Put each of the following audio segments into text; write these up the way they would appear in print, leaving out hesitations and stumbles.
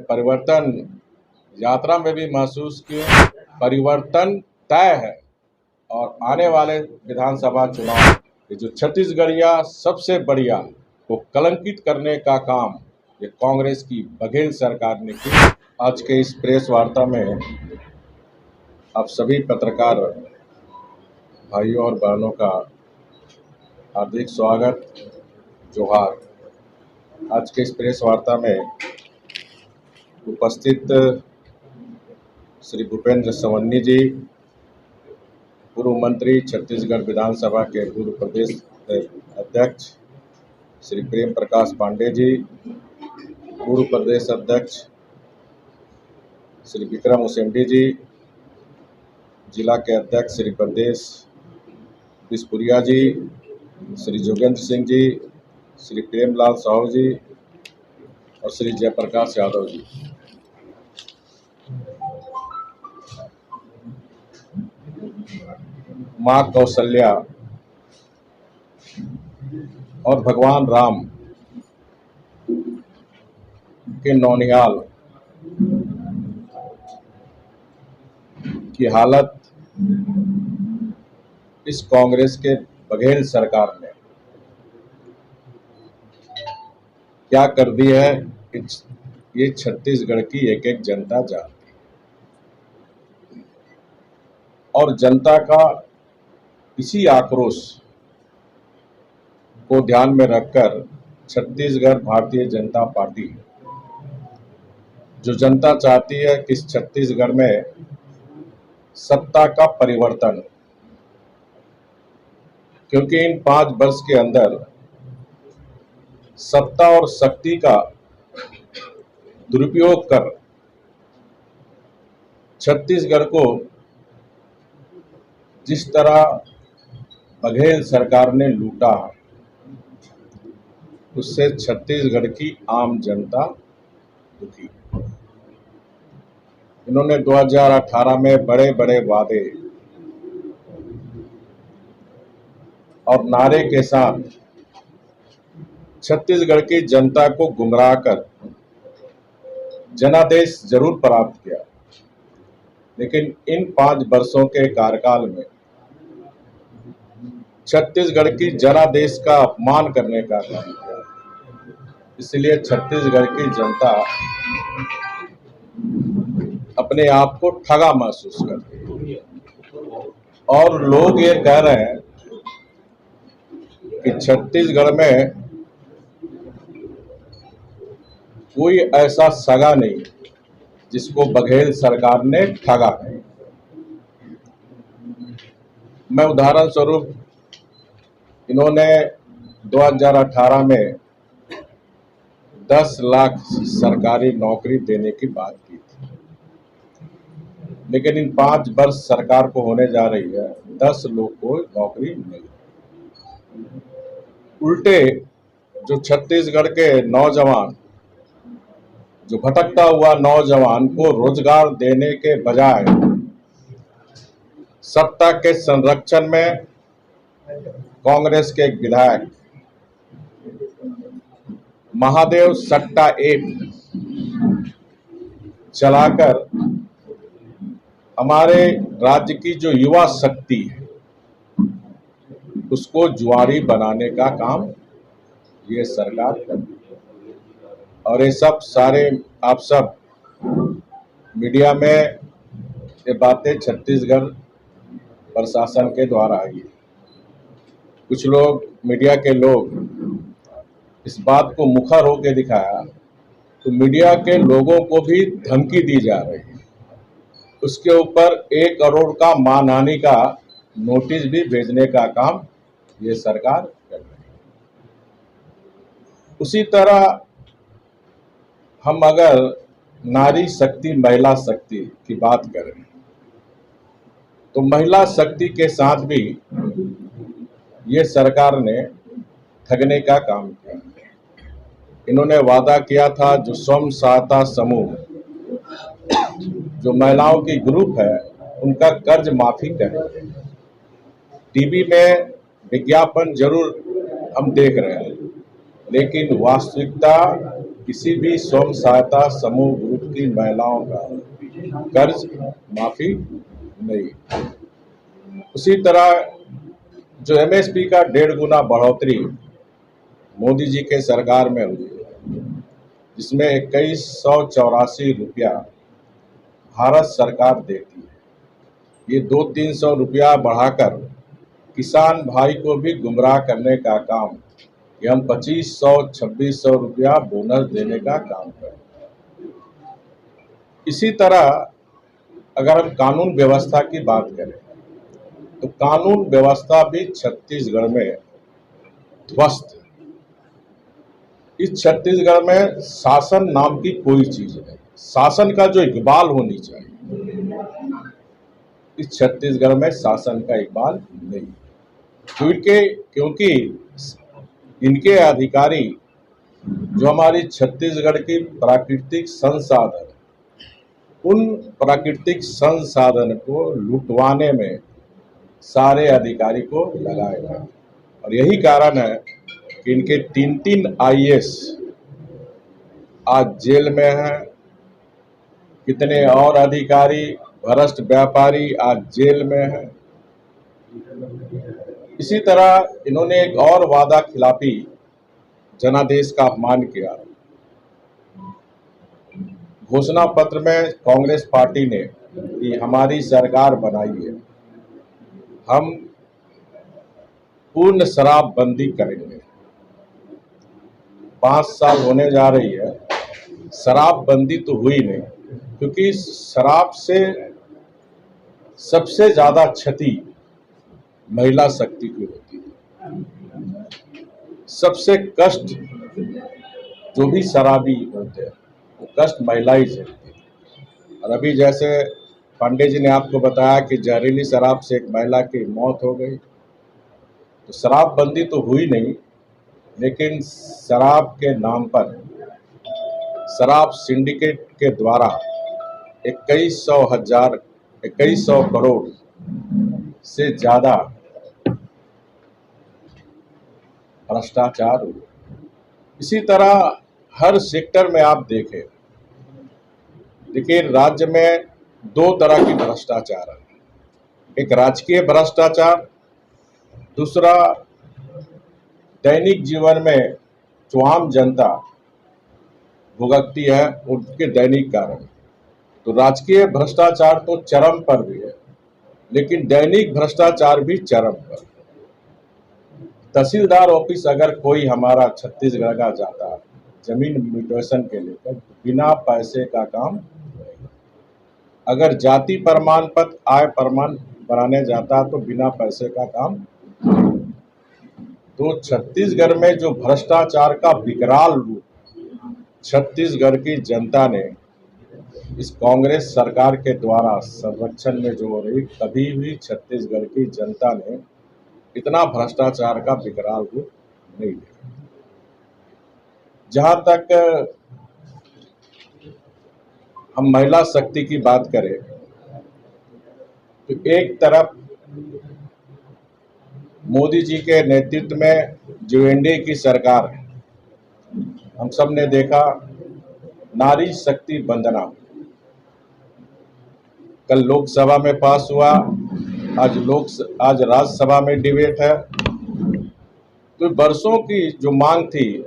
परिवर्तन यात्रा में भी महसूस किए। परिवर्तन तय है और आने वाले विधानसभा चुनाव ये जो छत्तीसगढ़िया सबसे बढ़िया को कलंकित करने का काम ये कांग्रेस की बघेल सरकार ने की। आज के इस प्रेस वार्ता में आप सभी पत्रकार भाइयों और बहनों का हार्दिक स्वागत, जोहार। आज के इस प्रेस वार्ता में उपस्थित श्री भूपेंद्र सवन्नी जी, पूर्व मंत्री, छत्तीसगढ़ विधानसभा के पूर्व प्रदेश अध्यक्ष श्री प्रेम प्रकाश पांडे जी, पूर्व प्रदेश अध्यक्ष श्री विक्रम उसेंडी जी, जिला के अध्यक्ष श्री प्रदेश बिस्पुरिया जी, श्री जोगेंद्र सिंह जी, श्री प्रेमलाल साहू जी और श्री जयप्रकाश यादव जी। माँ कौशल्या और भगवान राम के नौनिहाल की हालत इस कांग्रेस के बघेल सरकार ने क्या कर दी है, ये छत्तीसगढ़ की एक एक जनता जानती है। और जनता का इसी आक्रोश को ध्यान में रखकर छत्तीसगढ़ भारतीय जनता पार्टी, जो जनता चाहती है कि इस छत्तीसगढ़ में सत्ता का परिवर्तन, क्योंकि इन 5 वर्ष के अंदर सत्ता और शक्ति का दुरुपयोग कर छत्तीसगढ़ को जिस तरह बघेल सरकार ने लूटा, उससे छत्तीसगढ़ की आम जनता दुखी। इन्होंने 2018 में बड़े बड़े वादे और नारे के साथ छत्तीसगढ़ की जनता को गुमराह कर जनादेश जरूर प्राप्त किया, लेकिन इन 5 वर्षों के कार्यकाल में छत्तीसगढ़ की जनादेश का अपमान करने का काम किया। इसलिए छत्तीसगढ़ की जनता अपने आप को ठगा महसूस करती है और लोग ये कह रहे हैं कि छत्तीसगढ़ में कोई ऐसा सगा नहीं जिसको बघेल सरकार ने ठगा नहीं। मैं उदाहरण स्वरूप, इन्होंने 2018 में 10 लाख सरकारी नौकरी देने की बात की थी, लेकिन इन 5 वर्ष सरकार को होने जा रही है 10 लोग को नौकरी नहीं। उल्टे जो छत्तीसगढ़ के नौजवान, जो भटकता हुआ नौजवान को रोजगार देने के बजाय सत्ता के संरक्षण में कांग्रेस के एक विधायक महादेव सट्टा ऐप चलाकर हमारे राज्य की जो युवा शक्ति है उसको जुआरी बनाने का काम ये सरकार कर रही है। और ये सब सारे आप सब मीडिया में ये बातें छत्तीसगढ़ प्रशासन के द्वारा आई है। कुछ लोग, मीडिया के लोग इस बात को मुखर होकर दिखाया तो मीडिया के लोगों को भी धमकी दी जा रही है। उसके ऊपर 1 करोड़ का मानहानि का नोटिस भी भेजने का काम ये सरकार कर रही है। उसी तरह हम अगर नारी शक्ति, महिला शक्ति की बात करें तो महिला शक्ति के साथ भी ये सरकार ने ठगने का काम किया। इन्होंने वादा किया था जो स्वयं सहायता समूह, जो महिलाओं की ग्रुप है, उनका कर्ज माफी करेंगे। टीवी में विज्ञापन जरूर हम देख रहे हैं, लेकिन वास्तविकता किसी भी स्वयं सहायता समूह ग्रुप की महिलाओं का कर्ज माफी नहीं। उसी तरह जो एमएसपी का 1.5 गुना बढ़ोतरी मोदी जी के सरकार में हुई है, जिसमें 2184 रुपया भारत सरकार देती है, ये 200-300 रुपया बढ़ाकर किसान भाई को भी गुमराह करने का काम, कि हम 2500-2600 रुपया बोनस देने का काम करें। इसी तरह अगर हम कानून व्यवस्था की बात करें तो कानून व्यवस्था भी छत्तीसगढ़ में ध्वस्त है। इस छत्तीसगढ़ में शासन नाम की कोई चीज नहीं, शासन का जो इकबाल होनी चाहिए, इस छत्तीसगढ़ में शासन का इकबाल नहीं, क्योंकि इनके अधिकारी जो हमारी छत्तीसगढ़ की प्राकृतिक संसाधन, उन प्राकृतिक संसाधन को लुटवाने में सारे अधिकारी को लगाए गए। और यही कारण है कि इनके 3 आईएएस आज जेल में हैं, कितने और अधिकारी भ्रष्ट व्यापारी आज जेल में हैं। इसी तरह इन्होंने एक और वादा खिलाफी जनादेश का अपमान किया। घोषणा पत्र में कांग्रेस पार्टी ने कि हमारी सरकार बनाई है, हम पूर्ण शराबबंदी करेंगे। 5 साल होने जा रही है, शराबबंदी तो हुई नहीं, क्योंकि शराब से सबसे ज्यादा क्षति महिला शक्ति की होती है। सबसे कष्ट जो भी शराबी होते हैं वो कष्ट महिला ही झेलती है। और अभी जैसे पांडे जी ने आपको बताया कि जहरीली शराब से एक महिला की मौत हो गई, तो शराबबंदी तो हुई नहीं, लेकिन शराब के नाम पर शराब सिंडिकेट के द्वारा 2100 करोड़ से ज्यादा भ्रष्टाचार हुआ। इसी तरह हर सेक्टर में आप देखें, देखिए राज्य में 2 तरह की भ्रष्टाचार है, एक राजकीय भ्रष्टाचार, दूसरा दैनिक जीवन में जो आम जनता भुगतती है उनके दैनिक कारण। तो राजकीय भ्रष्टाचार तो चरम पर भी है, लेकिन दैनिक भ्रष्टाचार भी चरम पर। तहसीलदार ऑफिस अगर कोई हमारा छत्तीसगढ़ का जाता है जमीन म्यूटेशन के लेकर, बिना पैसे का काम, अगर जाति प्रमाण पत्र आय प्रमाण बनाने जाता तो बिना पैसे का काम। तो छत्तीसगढ़ में जो भ्रष्टाचार का विकराल रूप छत्तीसगढ़ की जनता ने इस कांग्रेस सरकार के द्वारा संरक्षण में जो हो रही, कभी भी छत्तीसगढ़ की जनता ने इतना भ्रष्टाचार का विकराल रूप नहीं देखा। जहां तक हम महिला शक्ति की बात करें तो एक तरफ मोदी जी के नेतृत्व में जो एनडीए की सरकार है, हम सब ने देखा नारी शक्ति वंदना कल लोकसभा में पास हुआ, आज राज्यसभा में डिबेट है। तो वर्षों की जो मांग थी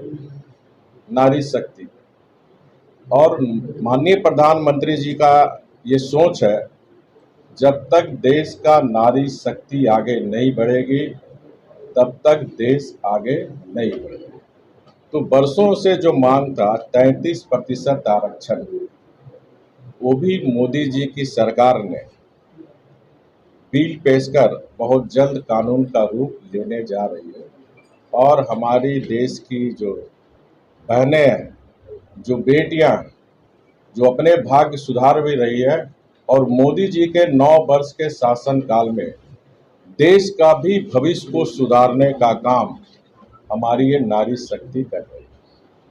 नारी शक्ति, और माननीय प्रधानमंत्री जी का ये सोच है, जब तक देश का नारी शक्ति आगे नहीं बढ़ेगी तब तक देश आगे नहीं बढ़ेगा। तो वर्षों से जो मांग था 33% आरक्षण, वो भी मोदी जी की सरकार ने बिल पेश कर बहुत जल्द कानून का रूप लेने जा रही है। और हमारी देश की जो बहनें हैं, जो बेटियां हैं, जो अपने भाग्य सुधार भी रही है, और मोदी जी के 9 वर्ष के शासनकाल में देश का भी भविष्य को सुधारने का काम हमारी ये नारी शक्ति कर रही है।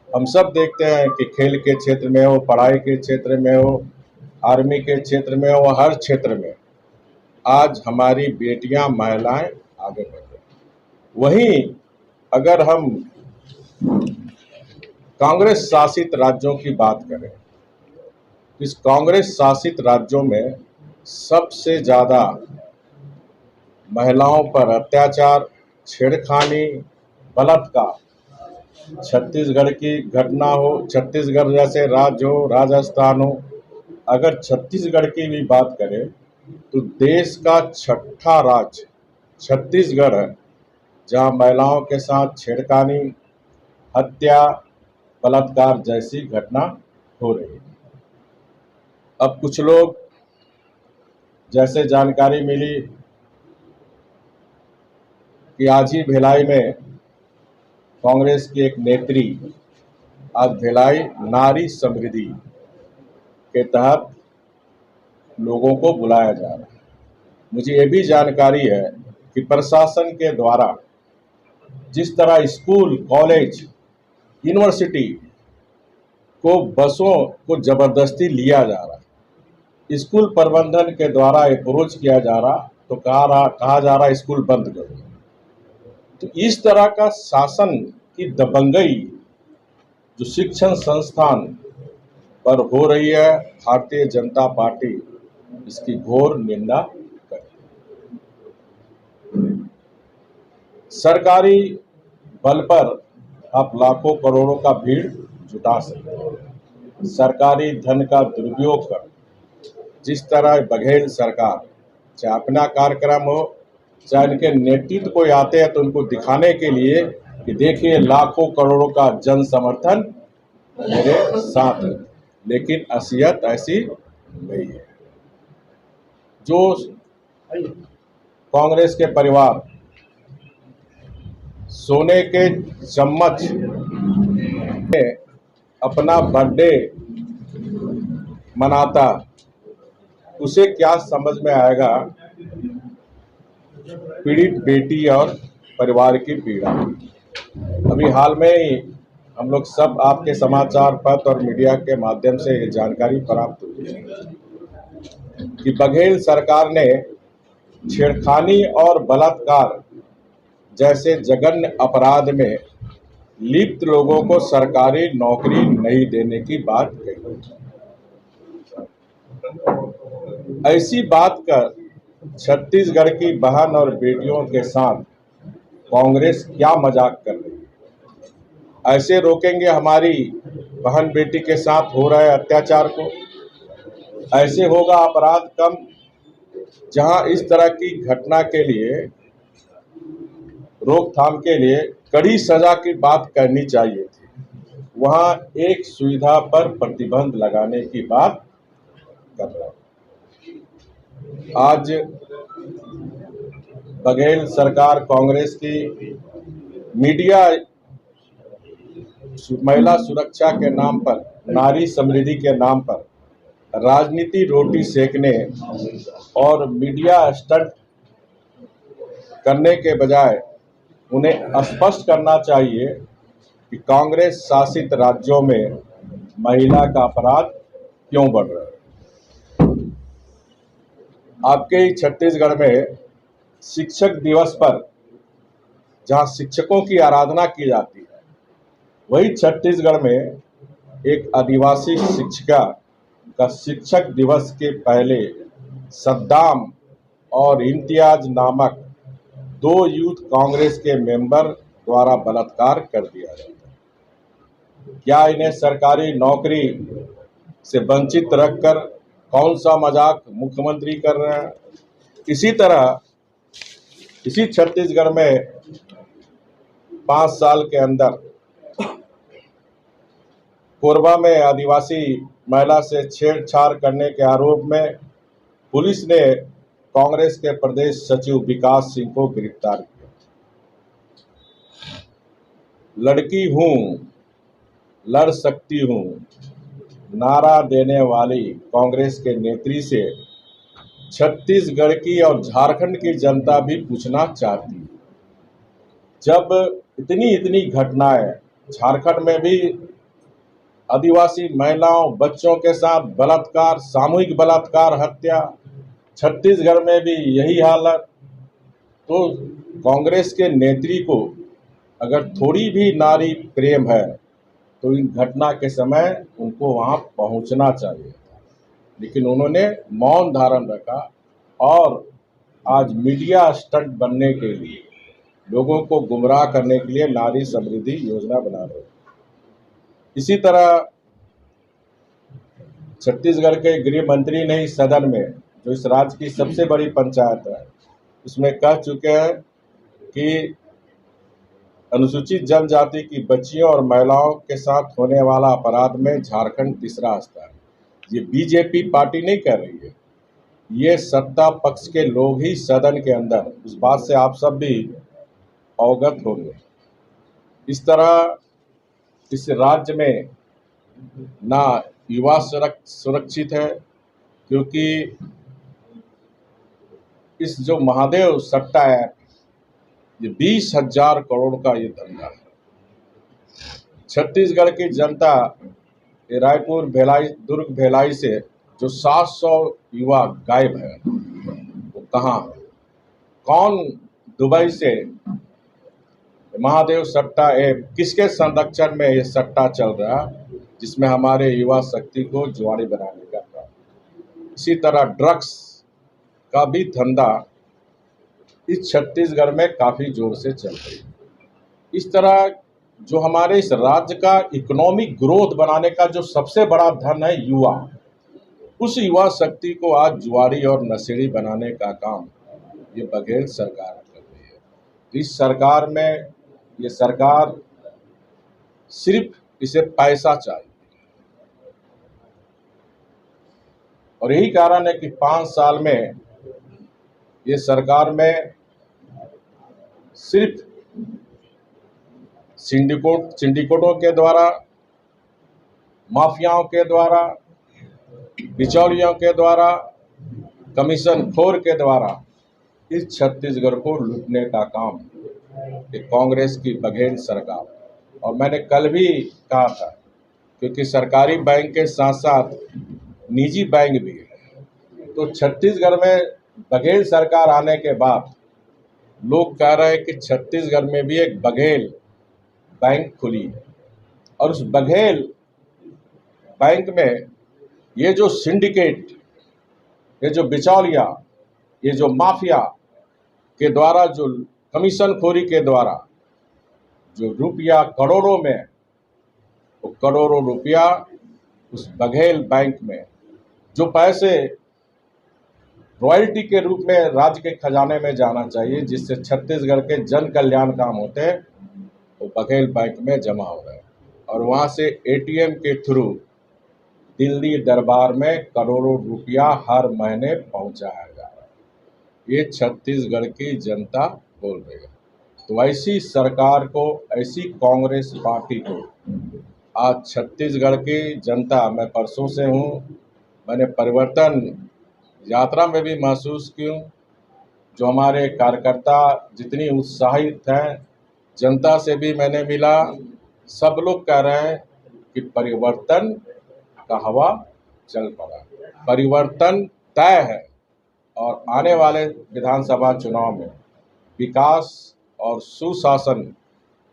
हम सब देखते हैं कि खेल के क्षेत्र में हो, पढ़ाई के क्षेत्र में हो, आर्मी के क्षेत्र में हो, हर क्षेत्र में आज हमारी बेटियां महिलाएं आगे बढ़ रही हैं। वहीं अगर हम कांग्रेस शासित राज्यों की बात करें, इस कांग्रेस शासित राज्यों में सबसे ज़्यादा महिलाओं पर अत्याचार, छेड़खानी, बलात्कार छत्तीसगढ़ की घटना हो, छत्तीसगढ़ जैसे राज्य हो, राजस्थान हो, अगर छत्तीसगढ़ की भी बात करें तो देश का छठा राज्य छत्तीसगढ़ है, जहां महिलाओं के साथ छेड़खानी, हत्या, बलात्कार जैसी घटना हो रही है। अब कुछ लोग, जैसे जानकारी मिली कि आज ही भिलाई में कांग्रेस की एक नेत्री, आज भिलाई नारी समृद्धि के तहत लोगों को बुलाया जा रहा है। मुझे ये भी जानकारी है कि प्रशासन के द्वारा जिस तरह स्कूल, कॉलेज, यूनिवर्सिटी को बसों को जबरदस्ती लिया जा रहा है, स्कूल प्रबंधन के द्वारा अप्रोच किया जा रहा, तो कहा जा रहा स्कूल बंद करो। तो इस तरह का शासन की दबंगई जो शिक्षण संस्थान पर हो रही है, भारतीय जनता पार्टी इसकी घोर निंदा करती है। सरकारी बल पर आप लाखों करोड़ों का भीड़ जुटा सकते हैं। सरकारी धन का दुरुपयोग कर जिस तरह बघेल सरकार, चाहे अपना कार्यक्रम हो, चाहे इनके नेतृत्व कोई आते हैं तो उनको दिखाने के लिए कि देखिए लाखों करोड़ों का जन समर्थन मेरे साथ है, लेकिन असलियत ऐसी नहीं है। जो कांग्रेस के परिवार सोने के चम्मच में अपना बर्थडे मनाता, उसे क्या समझ में आएगा पीड़ित बेटी और परिवार की पीड़ा। अभी हाल में ही हम लोग सब आपके समाचार पत्र और मीडिया के माध्यम से ये जानकारी प्राप्त हुई है कि बघेल सरकार ने छेड़खानी और बलात्कार जैसे जघन्य अपराध में लिप्त लोगों को सरकारी नौकरी नहीं देने की बात कही। ऐसी बात कर छत्तीसगढ़ की बहन और बेटियों के साथ कांग्रेस क्या मजाक कर रही है? ऐसे रोकेंगे हमारी बहन बेटी के साथ हो रहे अत्याचार को? ऐसे होगा अपराध कम? जहां इस तरह की घटना के लिए रोकथाम के लिए कड़ी सजा की बात करनी चाहिए थी, वहां एक सुविधा पर प्रतिबंध लगाने की बात कर रहा है। आज बघेल सरकार कांग्रेस की मीडिया महिला सुरक्षा के नाम पर, नारी समृद्धि के नाम पर राजनीति रोटी सेकने और मीडिया स्टंट करने के बजाय उन्हें स्पष्ट करना चाहिए कि कांग्रेस शासित राज्यों में महिला का अपराध क्यों बढ़ रहा है। आपके ही छत्तीसगढ़ में शिक्षक दिवस पर जहां शिक्षकों की आराधना की जाती है, वही छत्तीसगढ़ में एक आदिवासी शिक्षिका का शिक्षक दिवस के पहले सद्दाम और इम्तियाज नामक 2 यूथ कांग्रेस के मेंबर द्वारा बलात्कार कर दिया जाता है। क्या इन्हें सरकारी नौकरी से वंचित रखकर कौन सा मजाक मुख्यमंत्री कर रहे हैं? इसी तरह इसी छत्तीसगढ़ में 5 साल के अंदर कोरबा में आदिवासी महिला से छेड़छाड़ करने के आरोप में पुलिस ने कांग्रेस के प्रदेश सचिव विकास सिंह को गिरफ्तार किया। लड़की हूं, लड़ सकती हूं नारा देने वाली कांग्रेस के नेत्री से छत्तीसगढ़ की और झारखंड की जनता भी पूछना चाहती है। जब इतनी घटनाएं झारखंड में भी आदिवासी महिलाओं, बच्चों के साथ बलात्कार, सामूहिक बलात्कार, हत्या, छत्तीसगढ़ में भी यही हालत, तो कांग्रेस के नेत्री को अगर थोड़ी भी नारी प्रेम है तो इन घटना के समय उनको वहाँ पहुँचना चाहिए, लेकिन उन्होंने मौन धारण रखा और आज मीडिया स्टंट बनने के लिए, लोगों को गुमराह करने के लिए नारी समृद्धि योजना बना रहे हैं। इसी तरह छत्तीसगढ़ के गृह मंत्री ने इस सदन में, जो इस राज्य की सबसे बड़ी पंचायत है, उसमें कह चुके हैं कि अनुसूचित जनजाति की बच्चियों और महिलाओं के साथ होने वाला अपराध में झारखंड तीसरा स्थान है। ये बीजेपी पार्टी नहीं कर रही है, ये सत्ता पक्ष के लोग ही सदन के अंदर, उस बात से आप सब भी अवगत होंगे। इस तरह इस राज्य में ना युवा सुरक्षित है, क्योंकि इस जो महादेव सट्टा ऐप, ये 20,000 करोड़ का ये धंधा है। छत्तीसगढ़ की जनता, ये रायपुर भिलाई, दुर्ग भिलाई से जो 700 युवा गायब है, वो कहाँ है? कौन दुबई से महादेव सट्टा ऐप, किसके संरक्षण में ये सट्टा चल रहा, जिसमें हमारे युवा शक्ति को जुआरी बनाने का काम। इसी तरह ड्रग्स का भी धंधा इस छत्तीसगढ़ में काफ़ी जोर से चल रही है। इस तरह जो हमारे इस राज्य का इकोनॉमिक ग्रोथ बनाने का जो सबसे बड़ा धन है युवा, उस युवा शक्ति को आज जुआरी और नशेड़ी बनाने का काम ये बघेल सरकार कर रही है। तो इस सरकार में, ये सरकार सिर्फ इसे पैसा चाहिए, और यही कारण है कि 5 साल में ये सरकार में सिर्फ सिंडिकेटों के द्वारा, माफियाओं के द्वारा, बिचौलियों के द्वारा, कमीशन खोर के द्वारा इस छत्तीसगढ़ को लूटने का काम एक कांग्रेस की बघेल सरकार। और मैंने कल भी कहा था, क्योंकि सरकारी बैंक के साथ साथ निजी बैंक भी है, तो छत्तीसगढ़ में बघेल सरकार आने के बाद लोग कह रहे हैं कि छत्तीसगढ़ में भी एक बघेल बैंक खुली है, और उस बघेल बैंक में ये जो सिंडिकेट, ये जो बिचौलिया, ये जो माफिया के द्वारा, जो कमीशन खोरी के द्वारा जो रुपया करोड़ों में, वो करोड़ों रुपया उस बघेल बैंक में, जो पैसे रॉयल्टी के रूप में राज्य के खजाने में जाना चाहिए, जिससे छत्तीसगढ़ के जन कल्याण काम होते हैं, वो बघेल बैंक में जमा हो रहे हैं, और वहाँ से एटीएम के थ्रू दिल्ली दरबार में करोड़ों रुपया हर महीने पहुँचाया जा रहा है। ये छत्तीसगढ़ की जनता बोल रही है। तो ऐसी सरकार को, ऐसी कांग्रेस पार्टी को आज छत्तीसगढ़ की जनता, मैं परसों से हूँ, मैंने परिवर्तन यात्रा में भी महसूस की हूँ। जो हमारे कार्यकर्ता जितनी उत्साहित हैं, जनता से भी मैंने मिला, सब लोग कह रहे हैं कि परिवर्तन का हवा चल पड़ा, परिवर्तन तय है, और आने वाले विधानसभा चुनाव में विकास और सुशासन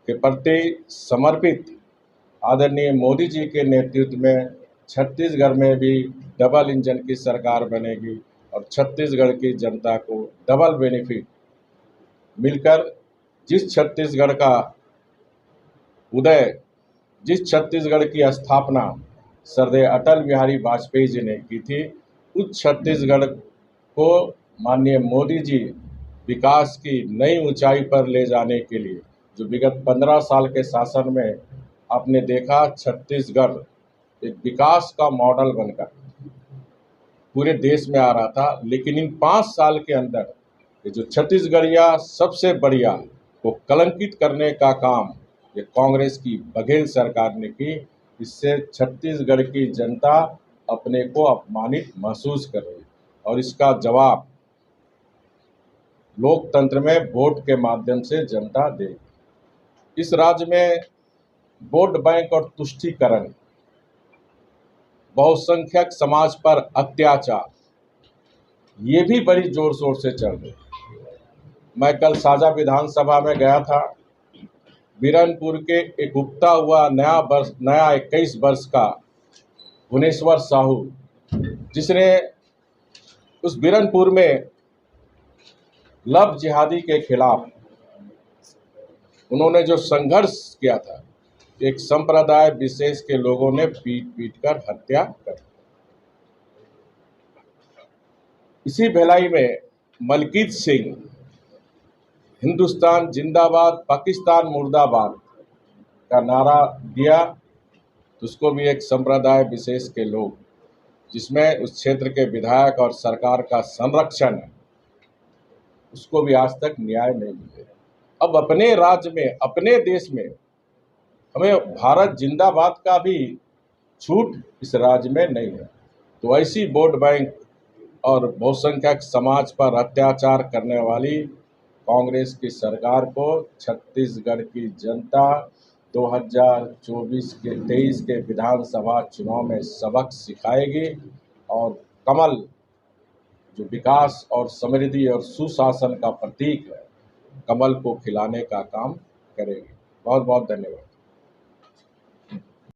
के प्रति समर्पित आदरणीय मोदी जी के नेतृत्व में छत्तीसगढ़ में भी डबल इंजन की सरकार बनेगी, और छत्तीसगढ़ की जनता को डबल बेनिफिट मिलकर जिस छत्तीसगढ़ का उदय, जिस छत्तीसगढ़ की स्थापना श्रद्धेय अटल बिहारी वाजपेयी जी ने की थी, उस छत्तीसगढ़ को माननीय मोदी जी विकास की नई ऊंचाई पर ले जाने के लिए, जो विगत 15 साल के शासन में आपने देखा, छत्तीसगढ़ एक विकास का मॉडल बनकर पूरे देश में आ रहा था, लेकिन इन 5 साल के अंदर ये जो छत्तीसगढ़िया सबसे बढ़िया को कलंकित करने का काम ये कांग्रेस की बघेल सरकार ने की। इससे छत्तीसगढ़ की जनता अपने को अपमानित महसूस कर रही है, और इसका जवाब लोकतंत्र में वोट के माध्यम से जनता देगी। इस राज्य में वोट बैंक और तुष्टीकरण, बहुसंख्यक समाज पर अत्याचार, ये भी बड़ी जोर शोर से चल रही है। मैं कल साजा विधानसभा में गया था, बीरनपुर के एक उगता हुआ नया 21 वर्ष का भुवनेश्वर साहू, जिसने उस बीरनपुर में लव जिहादी के खिलाफ उन्होंने जो संघर्ष किया था, एक संप्रदाय विशेष के लोगों ने पीट कर हत्या कर दी। इसी भिलाई में मलकीत सिंह हिंदुस्तान जिंदाबाद पाकिस्तान मुर्दाबाद का नारा दिया, तो उसको भी एक संप्रदाय विशेष के लोग, जिसमें उस क्षेत्र के विधायक और सरकार का संरक्षण है, उसको भी आज तक न्याय नहीं मिले। अब अपने राज्य में, अपने देश में हमें भारत जिंदाबाद का भी छूट इस राज्य में नहीं है। तो ऐसी वोट बैंक और बहुसंख्यक समाज पर अत्याचार करने वाली कांग्रेस की सरकार को छत्तीसगढ़ की जनता 2023 के विधानसभा चुनाव में सबक सिखाएगी और कमल, जो विकास और समृद्धि और सुशासन का प्रतीक है, कमल को खिलाने का काम करेगी। बहुत बहुत धन्यवाद।